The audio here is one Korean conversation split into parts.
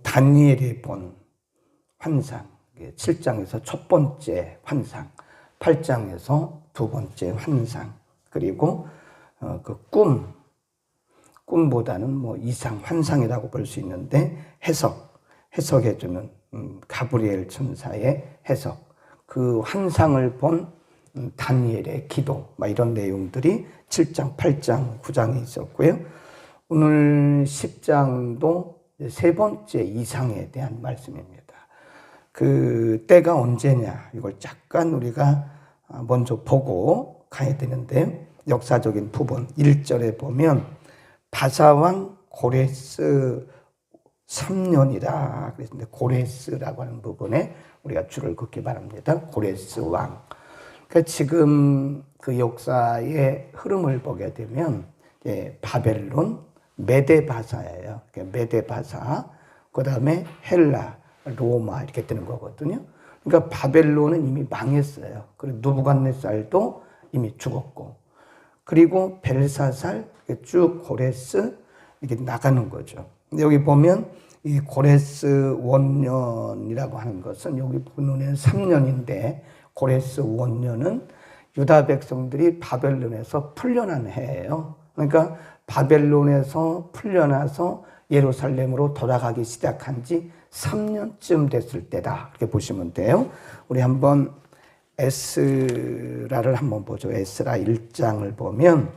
다니엘이 본 환상, 7장에서 첫 번째 환상, 8장에서 두 번째 환상, 그리고 그 꿈보다는 뭐 이상, 환상이라고 볼 수 있는데 해석해주는 가브리엘 천사의 해석, 그 환상을 본 다니엘의 기도, 이런 내용들이 7장, 8장, 9장에 있었고요. 오늘 10장도 세 번째 이상에 대한 말씀입니다. 그 때가 언제냐, 이걸 잠깐 우리가 먼저 보고 가야 되는데, 역사적인 부분 1절에 보면 바사왕 고레스 3년이라 그랬는데, 고레스라고 하는 부분에 우리가 줄을 긋기 바랍니다. 고레스 왕. 그러니까 지금 그 역사의 흐름을 보게 되면 바벨론, 메데바사예요. 메데바사, 그 다음에 헬라, 로마 이렇게 되는 거거든요. 그러니까 바벨론은 이미 망했어요. 그리고 느부갓네살도 이미 죽었고, 그리고 벨사살 쭉 고레스 이렇게 나가는 거죠. 근데 여기 보면 이 고레스 원년이라고 하는 것은 여기 보면 3년인데, 고레스 원년은 유다 백성들이 바벨론에서 풀려난 해예요. 그러니까 바벨론에서 풀려나서 예루살렘으로 돌아가기 시작한 지 3년쯤 됐을 때다, 그렇게 보시면 돼요. 우리 한번 에스라를 한번 보죠. 에스라 1장을 보면,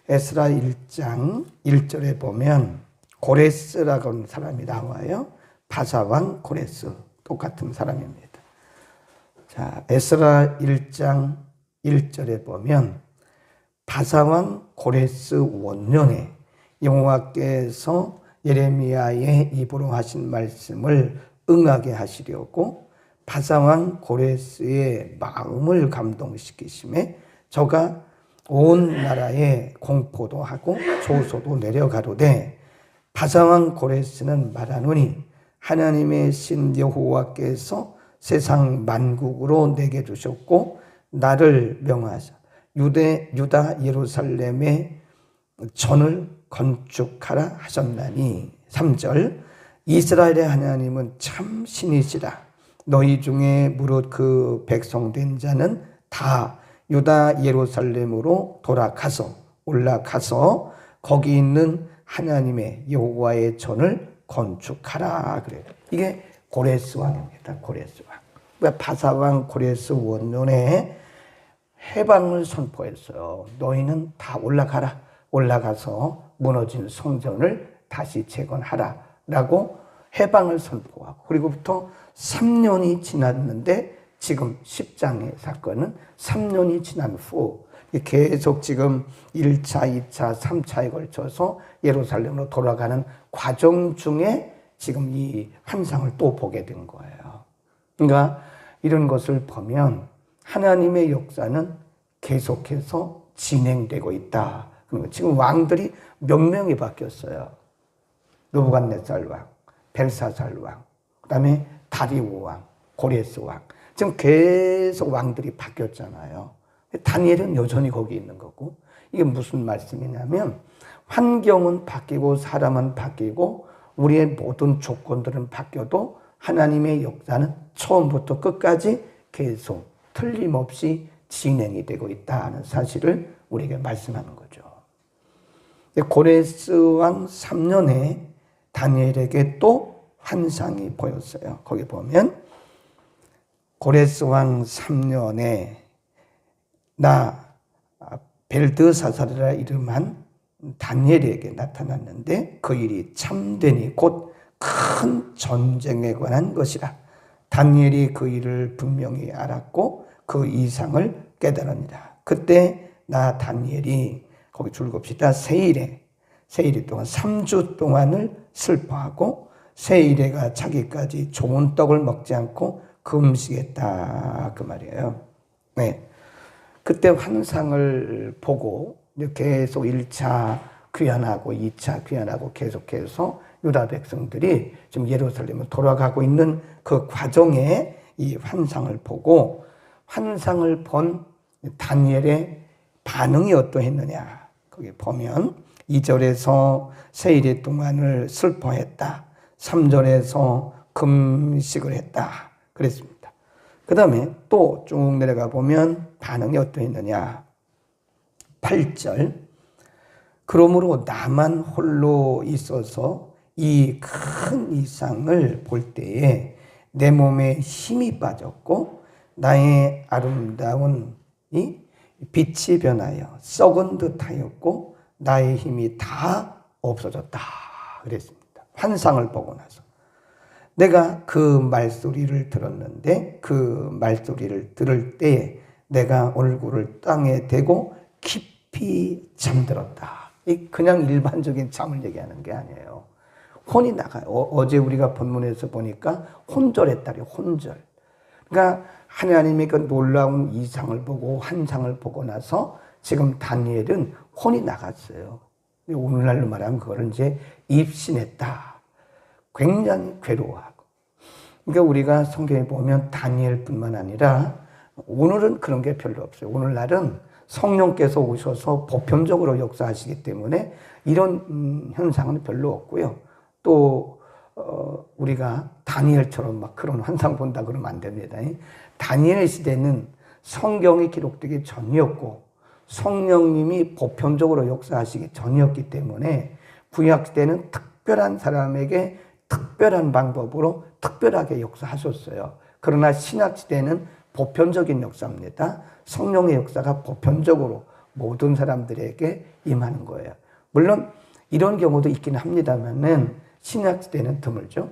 에스라 1장 1절에 보면 고레스라고 하는 사람이 나와요. 바사왕 고레스, 똑같은 사람입니다. 자, 에스라 1장 1절에 보면 바사왕 고레스 원년에 여호와께서 예레미야의 입으로 하신 말씀을 응하게 하시려고 바사왕 고레스의 마음을 감동시키심에 저가 온 나라에 공포도 하고 조소도 내려가로되, 바사왕 고레스는 말하노니 하나님의 신 여호와께서 세상 만국으로 내게 주셨고 나를 명하사 유다 예루살렘의 전을 건축하라 하셨나니. 3절, 이스라엘의 하나님은 참 신이시라. 너희 중에 무릇 그 백성된 자는 다 유다 예루살렘으로 올라가서 거기 있는 하나님의 여호와의 전을 건축하라 그래요. 이게 고레스 왕입니다. 고레스 왕. 그러니까 바사왕 고레스 원년에 해방을 선포했어요. 너희는 다 올라가서 무너진 성전을 다시 재건하라 라고 해방을 선포하고, 그리고부터 3년이 지났는데 지금 10장의 사건은 3년이 지난 후 계속 지금 1차, 2차, 3차에 걸쳐서 예루살렘으로 돌아가는 과정 중에 지금 이 환상을 또 보게 된 거예요. 그러니까 이런 것을 보면 하나님의 역사는 계속해서 진행되고 있다. 지금 왕들이 몇 명이 바뀌었어요. 느부갓네살 왕, 벨사살 왕, 그 다음에 다리오 왕, 고레스 왕. 지금 계속 왕들이 바뀌었잖아요. 다니엘은 여전히 거기 있는 거고, 이게 무슨 말씀이냐면 환경은 바뀌고 사람은 바뀌고 우리의 모든 조건들은 바뀌어도 하나님의 역사는 처음부터 끝까지 계속 틀림없이 진행이 되고 있다는 사실을 우리에게 말씀하는 거죠. 고레스 왕 3년에 다니엘에게 또 환상이 보였어요. 거기 보면 고레스 왕 3년에 나 벨드사살이라 이름한 다니엘에게 나타났는데 그 일이 참되니 곧 큰 전쟁에 관한 것이라. 다니엘이 그 일을 분명히 알았고 그 이상을 깨달으니라. 그때 나 다니엘이, 거기 줄겁시다, 세일에 동안 3주 동안을 슬퍼하고 세일에가 자기까지 좋은 떡을 먹지 않고 금식했다, 그 말이에요. 네. 그때 환상을 보고 계속 1차 귀환하고 2차 귀환하고 계속해서 유다 백성들이 지금 예루살렘으로 돌아가고 있는 그 과정에 이 환상을 보고, 환상을 본 다니엘의 반응이 어떠했느냐. 거기 보면 2절에서 세일의 동안을 슬퍼했다. 3절에서 금식을 했다 그랬습니다. 그 다음에 또 쭉 내려가 보면 반응이 어떠했느냐. 8절, 그러므로 나만 홀로 있어서 이 큰 이상을 볼 때에 내 몸에 힘이 빠졌고 나의 아름다운 이 빛이 변하여 썩은 듯하였고 나의 힘이 다 없어졌다 그랬습니다. 환상을 보고 나서 내가 그 말소리를 들었는데 그 말소리를 들을 때에 내가 얼굴을 땅에 대고 깊이 잠들었다. 그냥 일반적인 잠을 얘기하는 게 아니에요. 혼이 나가요. 어제 우리가 본문에서 보니까 혼절했다래요. 혼절. 그러니까 하나님의 그 놀라운 이상을 보고 환상을 보고 나서 지금 다니엘은 혼이 나갔어요. 오늘날로 말하면 그거를 이제 입신했다. 굉장히 괴로워하고. 그러니까 우리가 성경에 보면 다니엘뿐만 아니라 오늘은 그런 게 별로 없어요. 오늘날은 성령께서 오셔서 보편적으로 역사하시기 때문에 이런 현상은 별로 없고요. 또 우리가 다니엘처럼 막 그런 환상 본다 그러면 안 됩니다. 다니엘 시대는 성경이 기록되기 전이었고 성령님이 보편적으로 역사하시기 전이었기 때문에 구약 시대는 특별한 사람에게 특별한 방법으로 특별하게 역사하셨어요. 그러나 신약 시대는 보편적인 역사입니다. 성령의 역사가 보편적으로 모든 사람들에게 임하는 거예요. 물론 이런 경우도 있긴 합니다만은 신약 시대는 드물죠.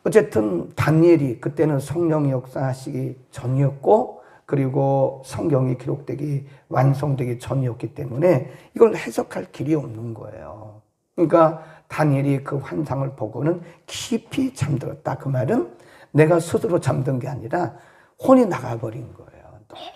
어쨌든 다니엘이 그때는 성령이 역사하시기 전이었고 그리고 성경이 기록되기 완성되기 전이었기 때문에 이걸 해석할 길이 없는 거예요. 그러니까 다니엘이 그 환상을 보고는 깊이 잠들었다. 그 말은 내가 스스로 잠든 게 아니라 혼이 나가버린 거예요.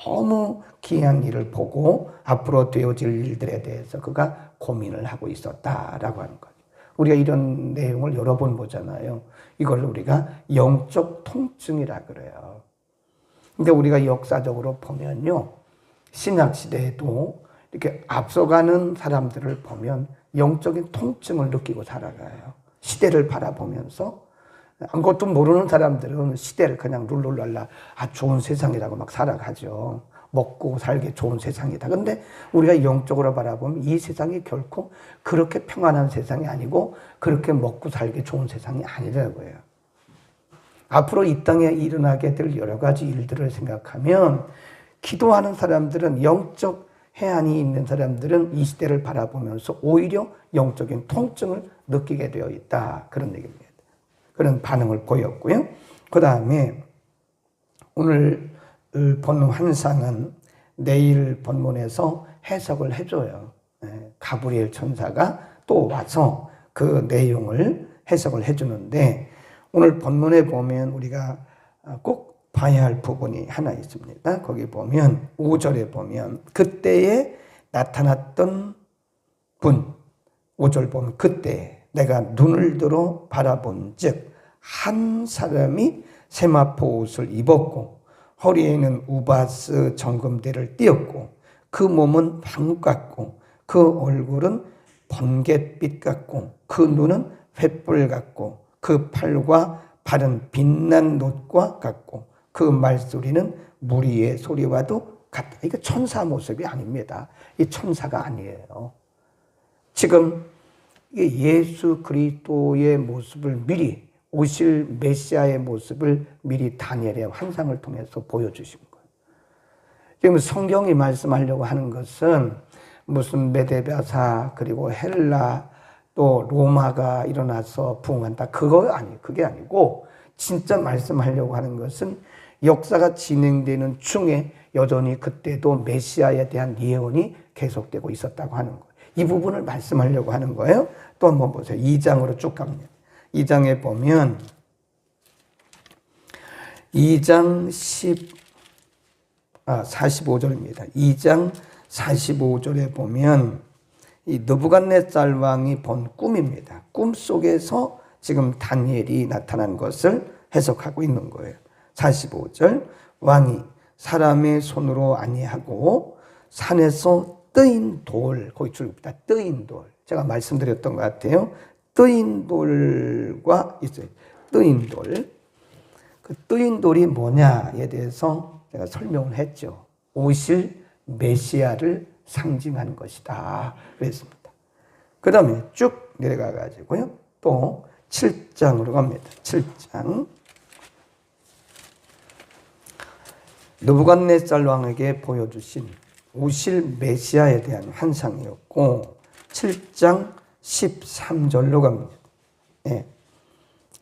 너무 귀한 일을 보고 앞으로 되어질 일들에 대해서 그가 고민을 하고 있었다라고 하는 거죠. 우리가 이런 내용을 여러 번 보잖아요. 이걸 우리가 영적 통증이라 그래요. 근데 우리가 역사적으로 보면요. 신약 시대에도 이렇게 앞서가는 사람들을 보면 영적인 통증을 느끼고 살아가요. 시대를 바라보면서 아무것도 모르는 사람들은 시대를 그냥 룰루랄라 좋은 세상이라고 막 살아가죠. 먹고 살기 좋은 세상이다. 근데 우리가 영적으로 바라보면 이 세상이 결코 그렇게 평안한 세상이 아니고 그렇게 먹고 살기 좋은 세상이 아니라고요. 앞으로 이 땅에 일어나게 될 여러 가지 일들을 생각하면 기도하는 사람들은 영적 해안이 있는 사람들은 이 시대를 바라보면서 오히려 영적인 통증을 느끼게 되어 있다. 그런 얘기입니다. 그런 반응을 보였고요. 그 다음에 오늘 본 환상은 내일 본문에서 해석을 해줘요. 가브리엘 천사가 또 와서 그 내용을 해석을 해주는데 오늘 본문에 보면 우리가 꼭 봐야 할 부분이 하나 있습니다. 거기 보면 5절에 보면 그때에 나타났던 분 5절 보면 그때 내가 눈을 들어 바라본 즉 한 사람이 세마포 옷을 입었고 허리에는 우바스 정금대를 띄었고 그 몸은 황 같고 그 얼굴은 번갯빛 같고 그 눈은 횃불 같고 그 팔과 발은 빛난 놋과 같고 그 말소리는 무리의 소리와도 같다. 이거 천사 모습이 아닙니다. 이 천사가 아니에요. 지금 예수 그리스도의 모습을 미리 오실 메시아의 모습을 미리 다니엘의 환상을 통해서 보여주신 거예요. 지금 성경이 말씀하려고 하는 것은 무슨 메데바사 그리고 헬라 또 로마가 일어나서 부흥한다. 그게 아니고 진짜 말씀하려고 하는 것은 역사가 진행되는 중에 여전히 그때도 메시아에 대한 예언이 계속되고 있었다고 하는 거예요. 이 부분을 말씀하려고 하는 거예요. 또 한번 보세요. 2장으로 쭉 갑니다. 2장에 보면 2장 45절입니다. 2장 45절에 보면 이 느부갓네살 왕이 본 꿈입니다. 꿈 속에서 지금 다니엘이 나타난 것을 해석하고 있는 거예요. 45절 왕이 사람의 손으로 아니하고 산에서 뜨인 돌 거기 줄입니다. 뜨인 돌 제가 말씀드렸던 것 같아요. 뜨인 돌과 있어요. 뜨인 돌. 그 뜨인 돌이 뭐냐에 대해서 제가 설명을 했죠. 오실 메시아를 상징하는 것이다. 그랬습니다. 그 다음에 쭉 내려가 가지고요. 또 7장으로 갑니다. 7장. 느부갓네살 왕에게 보여주신 오실 메시아에 대한 환상이었고 7장 13절로 갑니다. 네.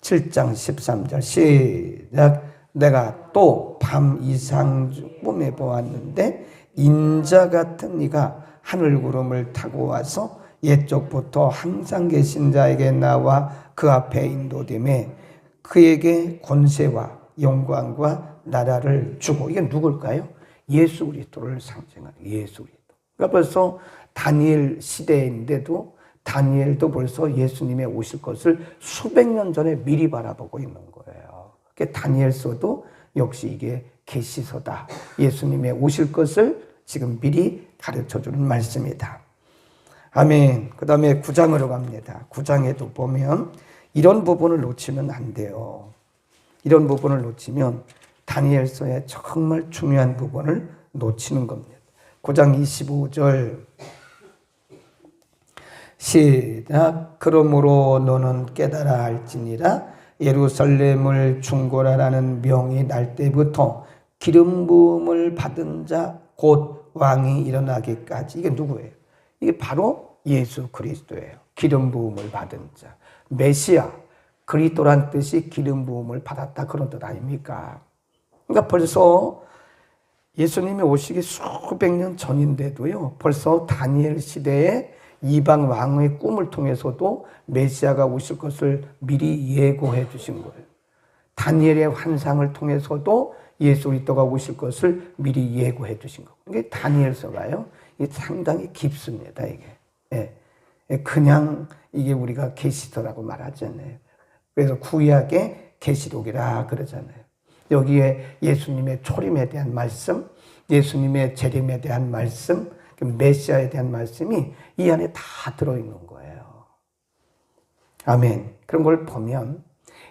7장 13절 시작. 내가 또 밤 이상 꿈에 보았는데 인자 같은 이가 하늘 구름을 타고 와서 옛적부터 항상 계신 자에게 나와 그 앞에 인도됨에 그에게 권세와 영광과 나라를 주고. 이게 누굴까요? 예수 그리스도를 상징하는 예수 그리스도. 그러니까 벌써 다니엘 시대인데도 다니엘도 벌써 예수님의 오실 것을 수백 년 전에 미리 바라보고 있는 거예요. 그러니까 다니엘서도 역시 이게 계시서다. 예수님의 오실 것을 지금 미리 가르쳐주는 말씀이다. 아멘. 그 다음에 9장으로 갑니다. 9장에도 보면 이런 부분을 놓치면 안 돼요. 이런 부분을 놓치면 다니엘서의 정말 중요한 부분을 놓치는 겁니다. 9장 25절 시작. 그러므로 너는 깨달아 할지니라 예루살렘을 중고라라는 명이 날 때부터 기름 부음을 받은 자 곧 왕이 일어나기까지. 이게 누구예요? 이게 바로 예수 그리스도예요. 기름 부음을 받은 자. 메시아, 그리스도란 뜻이 기름 부음을 받았다 그런 뜻 아닙니까? 그러니까 벌써 예수님이 오시기 수백 년 전인데도요. 벌써 다니엘 시대에 이방 왕의 꿈을 통해서도 메시아가 오실 것을 미리 예고해 주신 거예요. 다니엘의 환상을 통해서도 예수 그리스도가 오실 것을 미리 예고해 주신 거예요. 이게 다니엘서가요. 이게 상당히 깊습니다. 이게. 예. 그냥 이게 우리가 계시서라고 말하잖아요. 그래서 구약의 계시록이라 그러잖아요. 여기에 예수님의 초림에 대한 말씀, 예수님의 재림에 대한 말씀, 메시아에 대한 말씀이 이 안에 다 들어있는 거예요. 아멘. 그런 걸 보면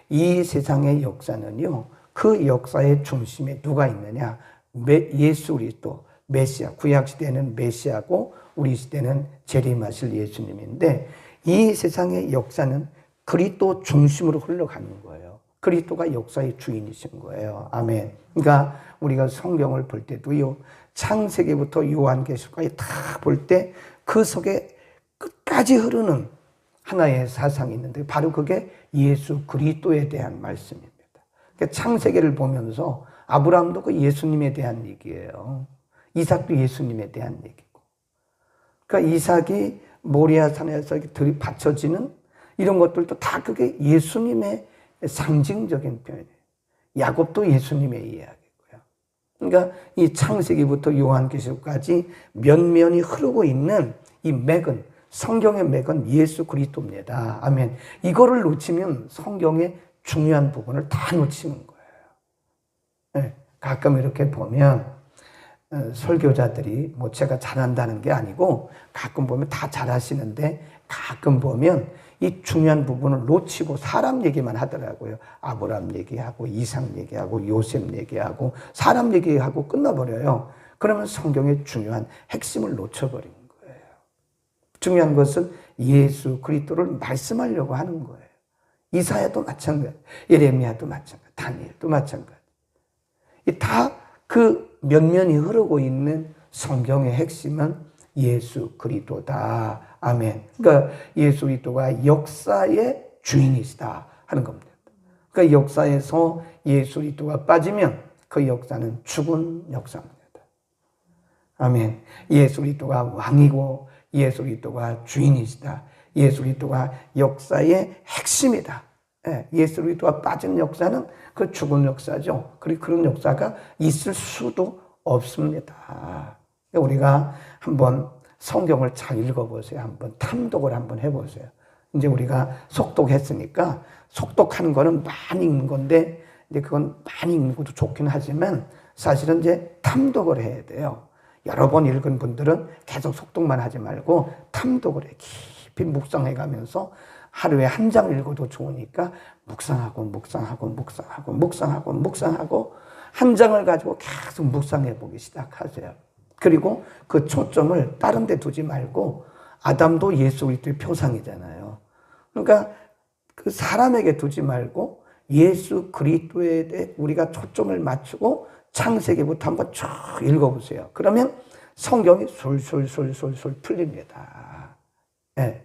이 세상의 역사는요, 그 역사의 중심에 누가 있느냐? 예수 그리스도, 메시아. 구약 시대는 메시아고 우리 시대는 재림하실 예수님인데 이 세상의 역사는 그리스도 중심으로 흘러가는 거예요. 그리스도가 역사의 주인이신 거예요. 아멘. 그러니까 우리가 성경을 볼 때도요, 창세기부터 요한계시록까지 다 볼 때 그 속에 끝까지 흐르는 하나의 사상이 있는데 바로 그게 예수 그리스도에 대한 말씀입니다. 그러니까 창세기를 보면서 아브라함도 그 예수님에 대한 얘기예요. 이삭도 예수님에 대한 얘기고. 그러니까 이삭이 모리아산에서 들이 바쳐지는 이런 것들도 다 그게 예수님의 상징적인 표현이에요. 야곱도 예수님의 이야기고요. 그러니까 이 창세기부터 요한계시록까지 면면이 흐르고 있는 이 맥은, 성경의 맥은 예수 그리스도입니다. 아멘. 이거를 놓치면 성경의 중요한 부분을 다 놓치는 거예요. 네, 가끔 이렇게 보면 설교자들이 뭐 제가 잘한다는 게 아니고 가끔 보면 다 잘하시는데 가끔 보면 이 중요한 부분을 놓치고 사람 얘기만 하더라고요. 아브라함 얘기하고 이삭 얘기하고 요셉 얘기하고 사람 얘기하고 끝나버려요. 그러면 성경의 중요한 핵심을 놓쳐버리는 거예요. 중요한 것은 예수 그리스도를 말씀하려고 하는 거예요. 이사야도 마찬가지, 예레미야도 마찬가지, 다니엘도 마찬가지. 다 그 면면이 흐르고 있는 성경의 핵심은 예수 그리스도다. 아멘. 그러니까 예수 그리스도가 역사의 주인이시다 하는 겁니다. 그러니까 역사에서 예수 그리스도가 빠지면 그 역사는 죽은 역사입니다. 아멘. 예수 그리스도가 왕이고 예수 그리스도가 주인이시다. 예수 그리스도가 역사의 핵심이다. 예수 그리스도가 빠진 역사는 그 죽은 역사죠. 그리고 그런 역사가 있을 수도 없습니다. 우리가 한번 성경을 잘 읽어보세요. 한번 탐독을 한번 해보세요. 이제 우리가 속독했으니까 속독하는 거는 많이 읽는 건데 이제 그건 많이 읽는 것도 좋긴 하지만 사실은 이제 탐독을 해야 돼요. 여러 번 읽은 분들은 계속 속독만 하지 말고 탐독을 해. 깊이 묵상해 가면서 하루에 한 장 읽어도 좋으니까 묵상하고 한 장을 가지고 계속 묵상해 보기 시작하세요. 그리고 그 초점을 다른 데 두지 말고, 아담도 예수 그리스도의 표상이잖아요. 그러니까 그 사람에게 두지 말고 예수 그리스도에 대해 우리가 초점을 맞추고 창세기부터 한번 쭉 읽어보세요. 그러면 성경이 술술술술술 풀립니다. 네.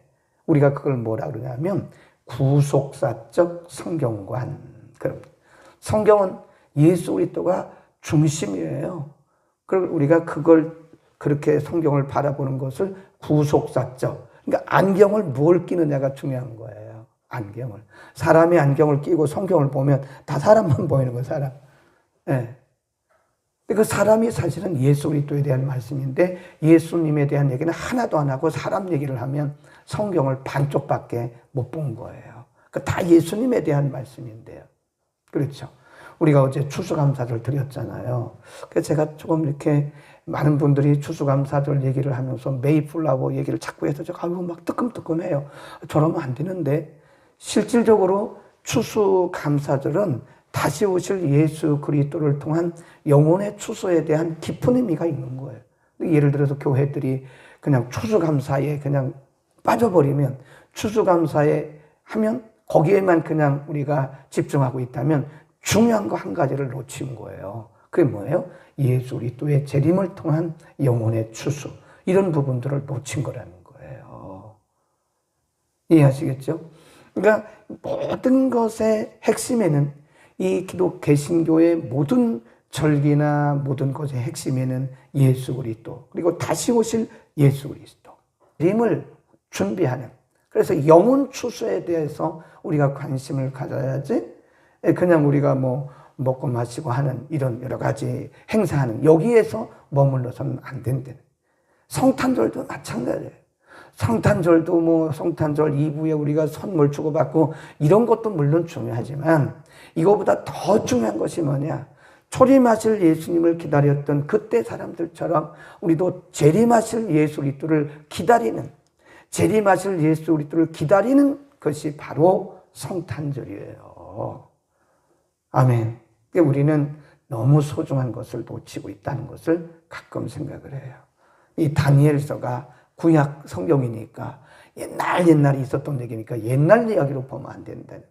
우리가 그걸 뭐라 그러냐면 구속사적 성경관. 그럼 성경은 예수 그리스도가 중심이에요. 그럼 우리가 그걸 그렇게 성경을 바라보는 것을 구속사적. 그러니까 안경을 뭘 끼느냐가 중요한 거예요. 안경을. 사람이 안경을 끼고 성경을 보면 다 사람만 보이는 거예요. 사람. 네. 그 사람이 사실은 예수 그리스도에 대한 말씀인데 예수님에 대한 얘기는 하나도 안 하고 사람 얘기를 하면 성경을 반쪽밖에 못 본 거예요. 다 예수님에 대한 말씀인데요. 그렇죠. 우리가 어제 추수감사절 드렸잖아요. 그래서 제가 조금 이렇게 많은 분들이 추수감사절 얘기를 하면서 메이플라워 얘기를 자꾸 해서 제가 막 뜨끔뜨끔해요. 저러면 안 되는데 실질적으로 추수감사절은 다시 오실 예수 그리스도를 통한 영혼의 추수에 대한 깊은 의미가 있는 거예요. 예를 들어서 교회들이 그냥 추수감사에 그냥 빠져버리면, 추수감사에 하면 거기에만 그냥 우리가 집중하고 있다면 중요한 거 한 가지를 놓친 거예요. 그게 뭐예요? 예수 그리스도의 재림을 통한 영혼의 추수. 이런 부분들을 놓친 거라는 거예요. 이해하시겠죠? 그러니까 모든 것의 핵심에는, 이 기독 개신교의 모든 절기나 모든 것의 핵심에는 예수 그리스도, 그리고 다시 오실 예수 그리스도, 재림을 준비하는, 그래서 영혼 추수에 대해서 우리가 관심을 가져야지, 그냥 우리가 뭐 먹고 마시고 하는 이런 여러 가지 행사하는 여기에서 머물러서는 안 된다는. 성탄절도 마찬가지예요. 성탄절도 성탄절 이브에 우리가 선물 주고받고 이런 것도 물론 중요하지만 이거보다 더 중요한 것이 뭐냐? 초림하실 예수님을 기다렸던 그때 사람들처럼 우리도 재림하실 예수 그리스도를 기다리는, 재림하실 예수 그리스도를 기다리는 것이 바로 성탄절이에요. 아멘. 우리는 너무 소중한 것을 놓치고 있다는 것을 가끔 생각을 해요. 이 다니엘서가 구약 성경이니까 옛날에 있었던 얘기니까 옛날 이야기로 보면 안 된다는.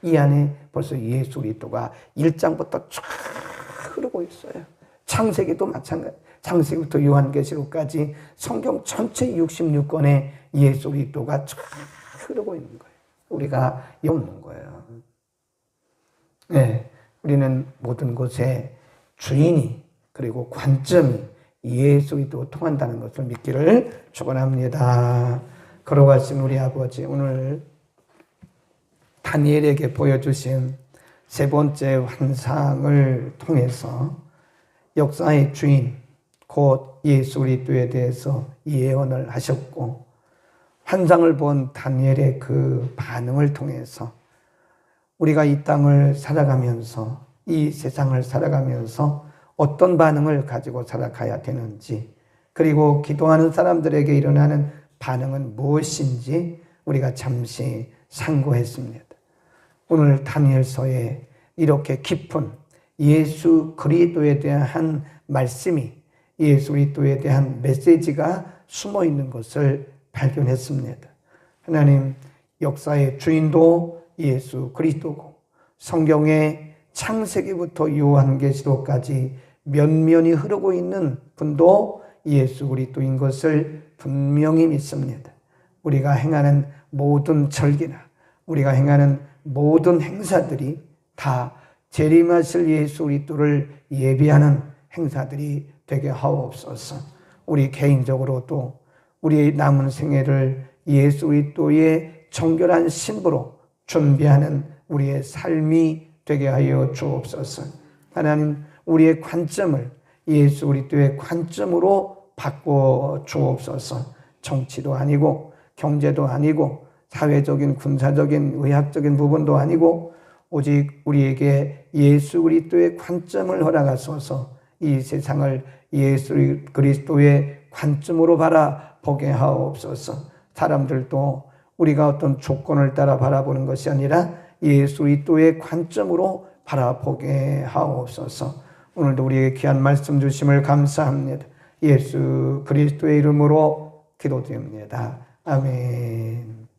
이 안에 벌써 예수 그리스도가 1장부터 쫙 흐르고 있어요. 창세기도 마찬가지. 창세기부터 요한계시록까지 성경 전체 66권에 예수 그리스도가 쫙 흐르고 있는 거예요. 우리가 없는 거예요. 네, 우리는 모든 것의 주인이, 그리고 관점이 예수 그리스도로 통한다는 것을 믿기를 축원합니다. 걸어가신 우리 아버지, 오늘 다니엘에게 보여주신 세 번째 환상을 통해서 역사의 주인 곧 예수 그리스도에 대해서 예언을 하셨고, 환상을 본 다니엘의 그 반응을 통해서 우리가 이 땅을 살아가면서, 이 세상을 살아가면서 어떤 반응을 가지고 살아가야 되는지, 그리고 기도하는 사람들에게 일어나는 반응은 무엇인지 우리가 잠시 상고했습니다. 오늘 다니엘서에 이렇게 깊은 예수 그리스도에 대한 말씀이, 예수 그리스도에 대한 메시지가 숨어 있는 것을 발견했습니다. 하나님, 역사의 주인도 예수 그리스도고 성경의 창세기부터 요한계시록까지 면면이 흐르고 있는 분도 예수 그리스도인 것을 분명히 믿습니다. 우리가 행하는 모든 절기나 우리가 행하는 모든 행사들이 다 재림하실 예수 그리스도를 예비하는 행사들이 되게 하옵소서. 우리 개인적으로도 우리의 남은 생애를 예수 그리스도의 정결한 신부로 준비하는 우리의 삶이 되게 하여 주옵소서. 하나님, 우리의 관점을 예수 그리스도의 관점으로 바꿔 주옵소서. 정치도 아니고 경제도 아니고 사회적인 군사적인 의학적인 부분도 아니고 오직 우리에게 예수 그리스도의 관점을 허락하소서. 이 세상을 예수 그리스도의 관점으로 바라보게 하옵소서. 사람들도 우리가 어떤 조건을 따라 바라보는 것이 아니라 예수 그리스도의 관점으로 바라보게 하옵소서. 오늘도 우리에게 귀한 말씀 주심을 감사합니다. 예수 그리스도의 이름으로 기도드립니다. 아멘.